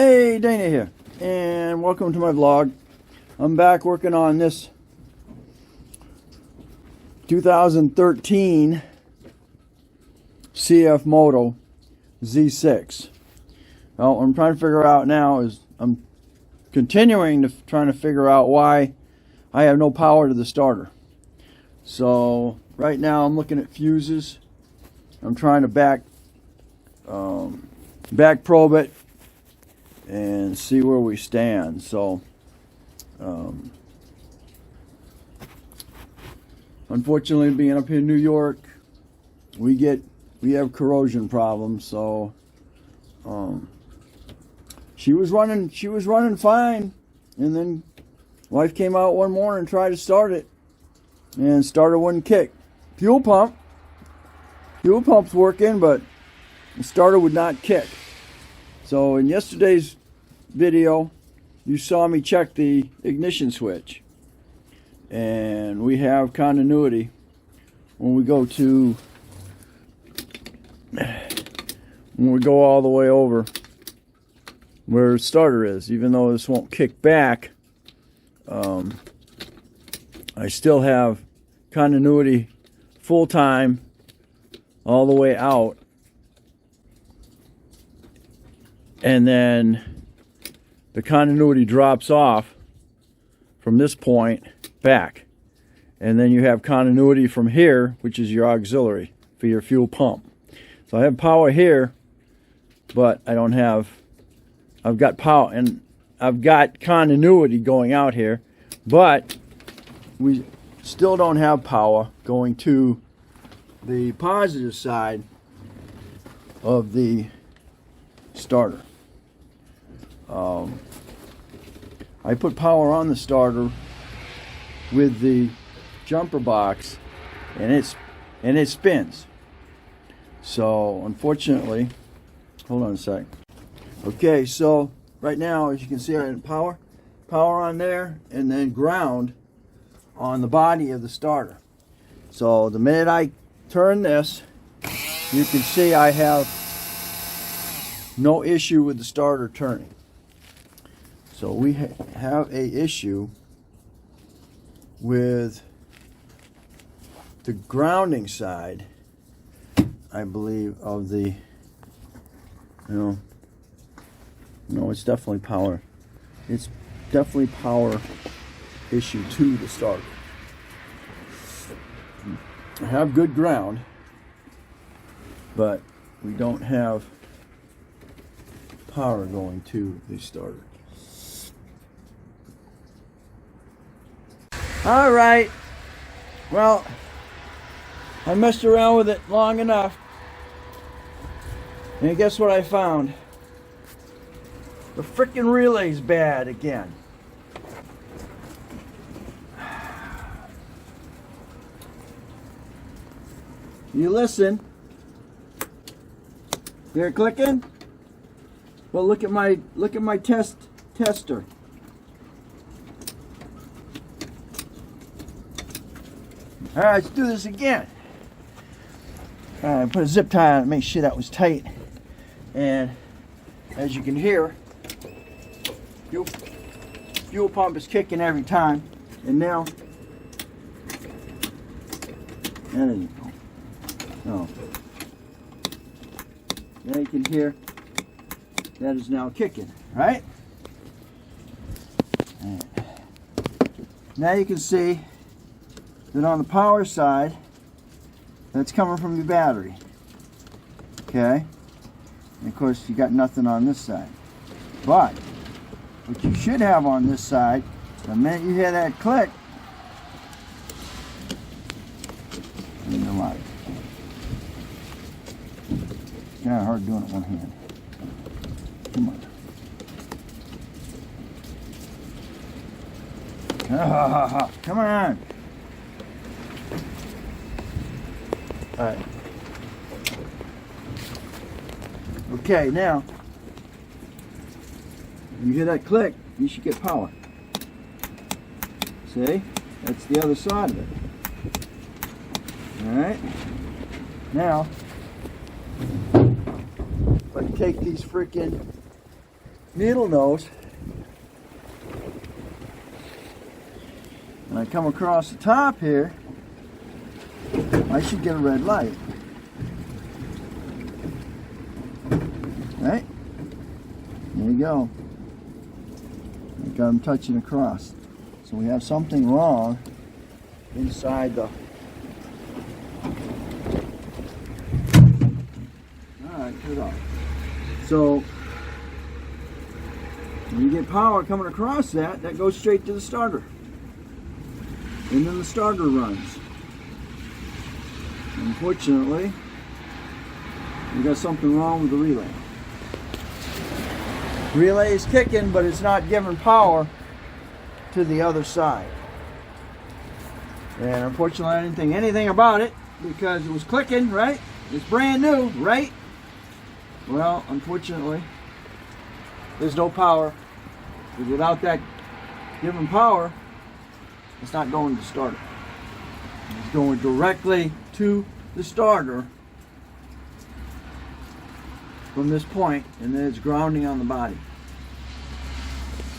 Hey, Dana here, and welcome to my vlog. I'm back working on this 2013 CF Moto Z6. Well, what I'm trying to figure out now is I'm continuing to trying to figure out why I have no power to the starter. So right now I'm looking at fuses. I'm trying to back probe it and see where we stand. So unfortunately, being up here in New York, we have corrosion problems. So she was running fine, and then wife came out one morning and tried to start it, and starter wouldn't kick. Fuel pump's working, but the starter would not kick. So in yesterday's video, you saw me check the ignition switch, and we have continuity when we go all the way over where the starter is. Even though this won't kick back, I still have continuity full time all the way out, and then the continuity drops off from this point back, and then you have continuity from here, which is your auxiliary for your fuel pump. So I have power here, but I don't have, I've got power and I've got continuity going out here, but we still don't have power going to the positive side of the starter. I put power on the starter with the jumper box, and it spins. So unfortunately, hold on a sec. Okay, so right now, as you can see, I have power on there, and then ground on the body of the starter. So the minute I turn this, you can see I have no issue with the starter turning. So we have a issue with the grounding side, I believe, of the, no, it's definitely power. It's definitely power issue to the starter. I have good ground, but we don't have power going to the starter. All right, well, I messed around with it long enough, and guess what I found? The frickin' relay's bad again. You listen. Hear it clicking? Well, look at my tester. All right, let's do this again. All right, put a zip tie on it, make sure that was tight. And as you can hear, fuel pump is kicking every time. And now, there you go. Oh. Now you can hear that is now kicking, right? Right. Now you can see that on the power side, that's coming from the battery. Okay? And of course, you got nothing on this side. But what you should have on this side, the minute you hear that click, in the light. It's kind of hard doing it with one hand. Come on. Come on. All right. Okay, now, when you hear that click, you should get power. See? That's the other side of it. All right. Now, if I take these freaking needle nose, and I come across the top here, I should get a red light. Right? There you go. I got them touching across. So we have something wrong inside the... Alright, put it off. So, when you get power coming across that, that goes straight to the starter. And then the starter runs. Unfortunately, we got something wrong with the relay. Relay is kicking, but it's not giving power to the other side. And unfortunately, I didn't think anything about it because it was clicking, right? It's brand new, right? Well, unfortunately, there's no power. Because without that giving power, it's not going to starter. It's going directly to the starter from this point, and then it's grounding on the body.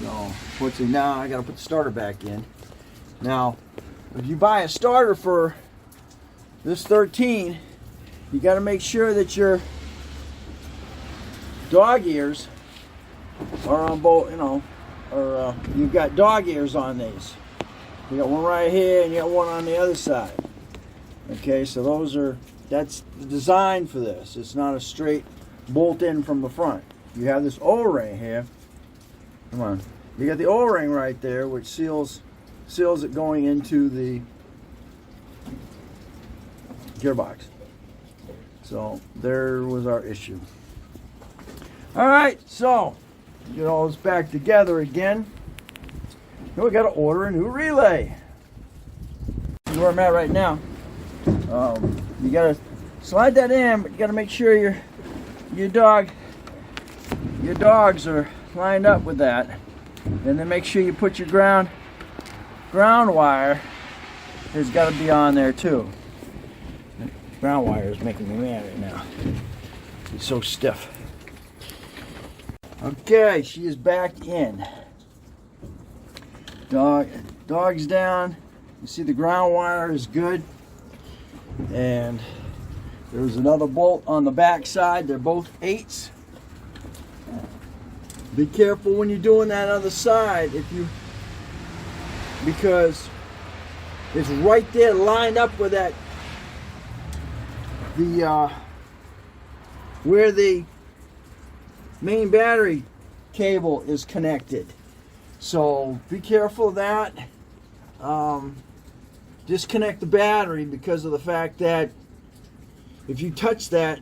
So, unfortunately, now I got to put the starter back in. Now, if you buy a starter for this 13, you got to make sure that your dog ears are on both, you know, or you've got dog ears on these. You got one right here and you got one on the other side. Okay, so those are, that's the design for this. It's not a straight bolt in from the front. You have this O-ring here. Come on. You got the O-ring right there, which seals it going into the gearbox. So there was our issue. All right, so get all this back together again. Now we got to order a new relay. This is where I'm at right now. You got to slide that in, but you got to make sure your dogs are lined up with that, and then make sure you put your ground wire has got to be on there too. Ground wire is making me mad right now. It's so stiff. Okay, she is back in. Dog's down. You see the ground wire is good, and there's another bolt on the back side. They're both 8s. Be careful when you're doing that other side, because it's right there lined up with that where the main battery cable is connected. So be careful of that. Disconnect the battery because of the fact that if you touch that,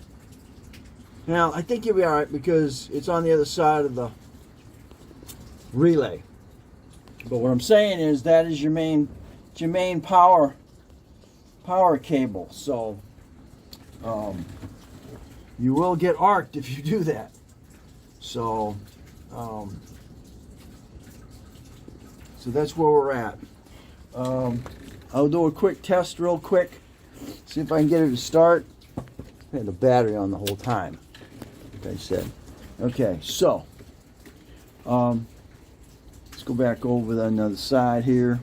now I think you'll be alright because it's on the other side of the relay. But what I'm saying is that is your main power cable. So you will get arced if you do that. So so that's where we're at. I'll do a quick test real quick, see if I can get it to start. I had the battery on the whole time, like I said. Okay, so let's go back over on the other side here.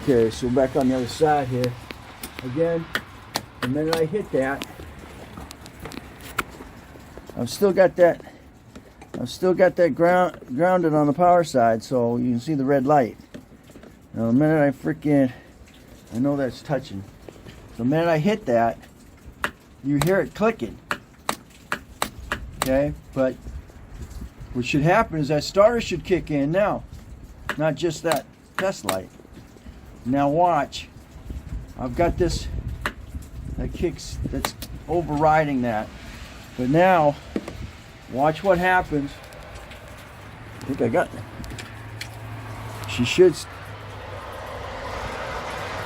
Okay, so back on the other side here. Again, the minute I hit that, I've still got that grounded on the power side, so you can see the red light. Now the minute I know that's touching. The minute I hit that, you hear it clicking. Okay, but what should happen is that starter should kick in now, not just that test light. Now watch, I've got this that's overriding that. But now, watch what happens. I think I got it. She should.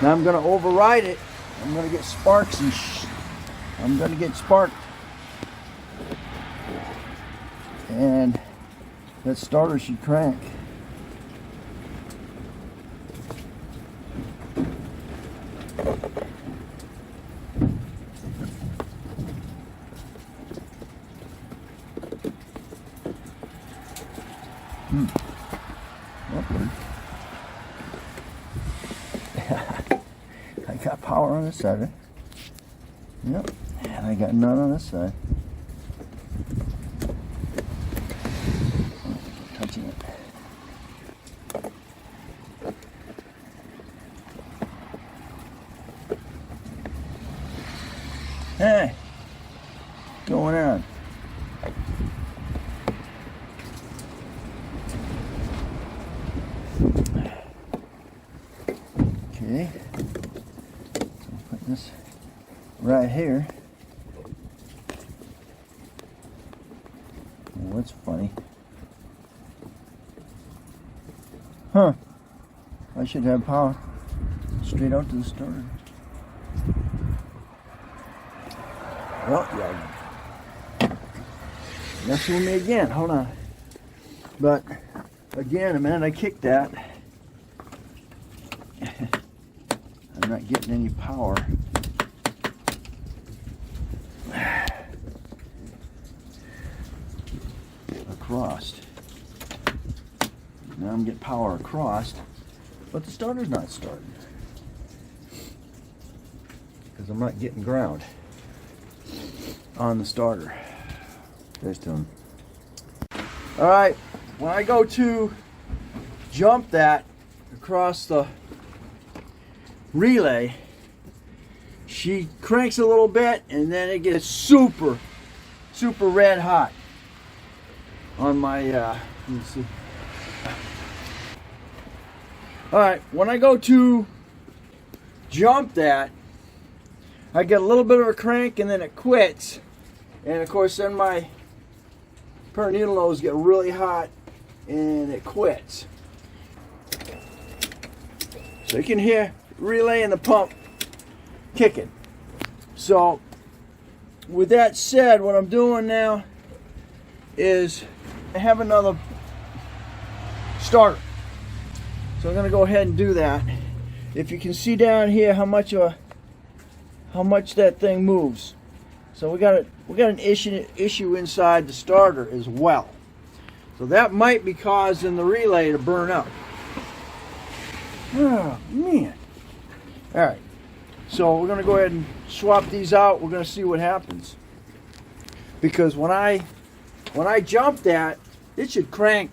Now I'm going to override it. I'm going to get sparks and I'm going to get sparked. And that starter should crank. Okay. I got power on this side. Yep. And I got none on this side. Touching it. Hey, what's going on? Okay, so put this right here. Oh, that's funny. Huh, I should have power straight out to the starter. Well, yeah. Messing with me again. Hold on. But again, the minute I kick that, I'm not getting any power. Across. Now I'm getting power across, but the starter's not starting because I'm not getting ground on the starter. There's to him. Alright, when I go to jump that across the relay, she cranks a little bit and then it gets super red hot on my let me see. Alright, when I go to jump that, I get a little bit of a crank and then it quits. And of course then my per needle nose get really hot and it quits. So you can hear relay and the pump kicking. So with that said, what I'm doing now is I have another starter. So I'm going to go ahead and do that. If you can see down here how much that thing moves. So we got an issue inside the starter as well. So that might be causing the relay to burn up. Oh man. Alright. So we're gonna go ahead and swap these out. We're gonna see what happens. Because when I jump that, it should crank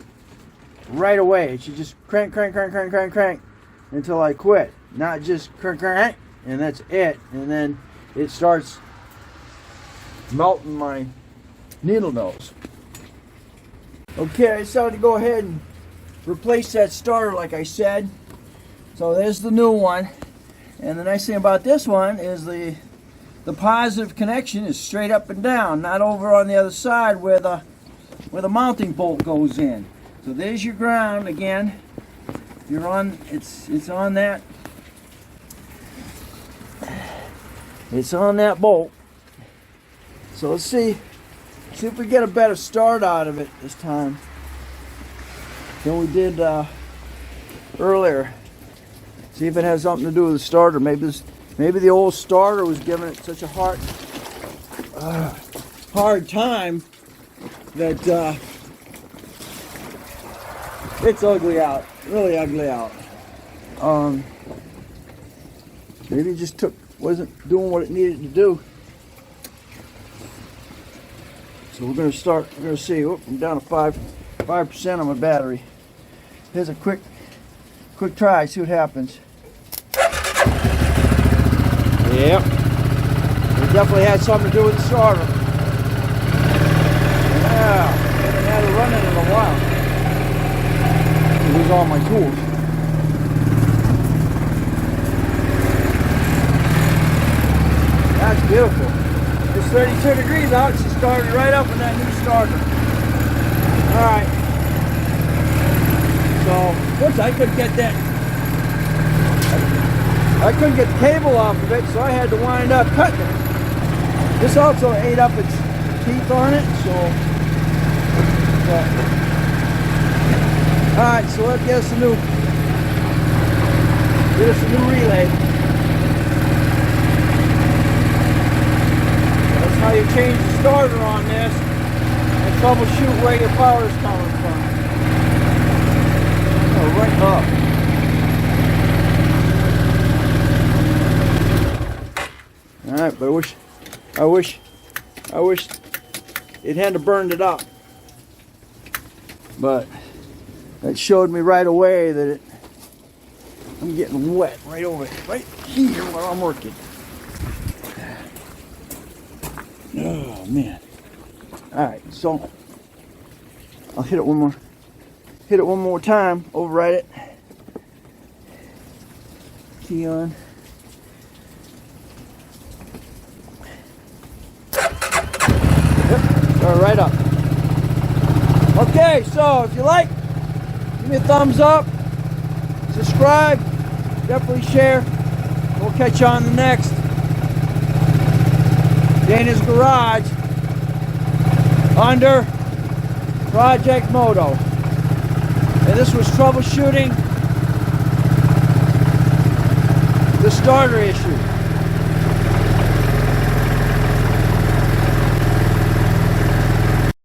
right away. It should just crank until I quit. Not just crank and that's it. And then it starts melting my needle nose. Okay, I decided to go ahead and replace that starter like I said. So there's the new one. And the nice thing about this one is the positive connection is straight up and down, not over on the other side where the mounting bolt goes in. So there's your ground again. You're on it's on that. It's on that bolt. So let's see if we get a better start out of it this time than we did earlier. See if it has something to do with the starter. Maybe the old starter was giving it such a hard time that it's ugly out, really ugly out. Maybe it just wasn't doing what it needed to do. So we're going to see. Oh, I'm down to 5% on my battery. Here's a quick try, see what happens. Yep. It definitely had something to do with the starter. Yeah, I haven't had it running in a while. Here's all my tools. That's beautiful. It's 32 degrees out. She started right up with that new starter. Alright. So, whoops, I couldn't get that. I couldn't get the cable off of it, so I had to wind up cutting it. This also ate up its teeth on it, so. Alright, so let's get us a new relay. That's how you change the starter on this and troubleshoot where your power is coming from. right up. All right, but I wish it hadn't burned it up. But that showed me right away that I'm getting wet right over it, right here while I'm working. Oh man. All right, so I'll hit it one more time, override it. Key on. Yep, start right up. Okay, so if you like, give me a thumbs up, subscribe, definitely share. We'll catch you on the next Dana's Garage under Project Moto. And this was troubleshooting the starter issue.